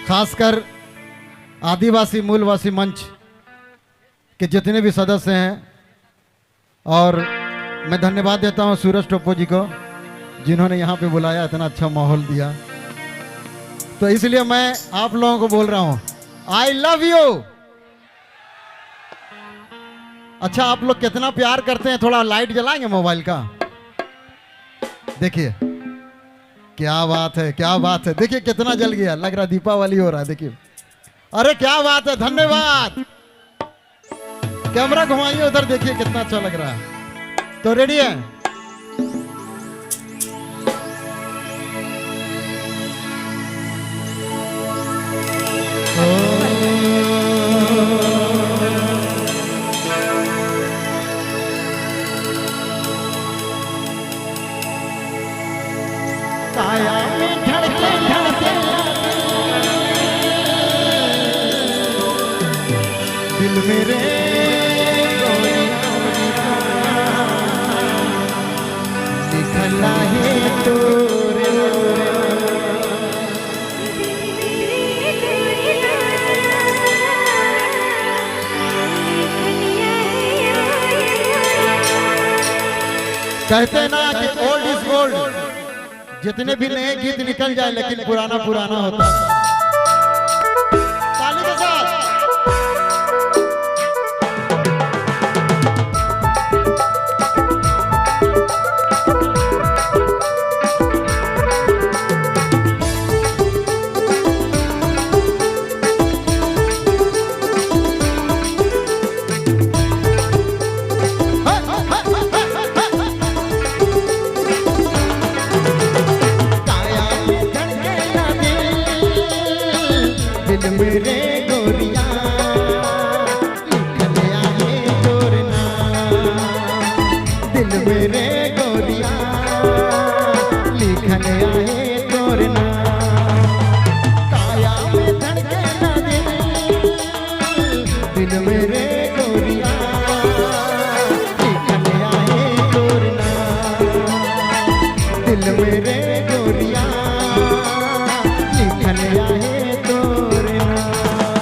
खासकर आदिवासी मूलवासी मंच के जितने भी सदस्य हैं, और मैं धन्यवाद देता हूं सूरज टोप्पो जी को जिन्होंने यहाँ पे बुलाया, इतना अच्छा माहौल दिया। तो इसलिए मैं आप लोगों को बोल रहा हूं, आई लव यू। अच्छा, आप लोग कितना प्यार करते हैं, थोड़ा लाइट जलाएंगे मोबाइल का। देखिए क्या बात है, क्या बात है, देखिए कितना जल गया, लग रहा दीपावली हो रहा है। देखिए, अरे क्या बात है, धन्यवाद। कैमरा घुमाइए उधर, देखिए कितना अच्छा लग रहा है। तो रेडी है? काया में धड़के धड़के दिल मेरे दिखला है तोरे। कहते हैं ना कि ओल्ड इज गोल्ड, जितने भी नए गीत निकल जाए लेकिन पुराना पुराना होता है। ताली के साथ। दिल मेरे गोरिया लिखलिया है तोर नाम, दिल मेरे गोरिया लिखलिया है तोर नाम। काया में धड़के ना दिल मेरे गोरिया लिखलिया है तोर नाम, दिल मेरे गोरिया लिखलिया है तोर नाम।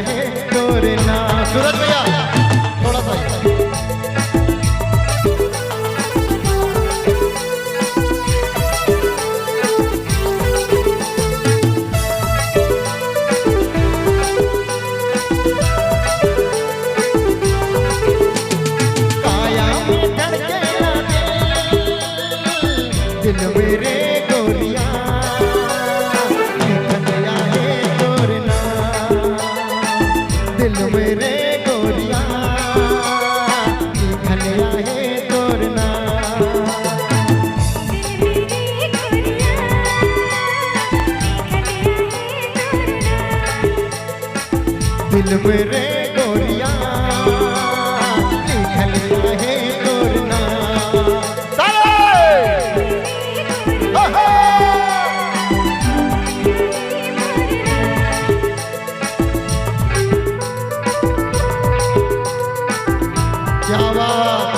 है तोरना। सूरज भैया थोड़ा सा दिल मेरे गोरिया लिखलिया है तोरना। दिल मेरे गोरिया लिखलिया है तोरना। दिल मेरे गोरिया लिखलिया है तोरना। क्या बात।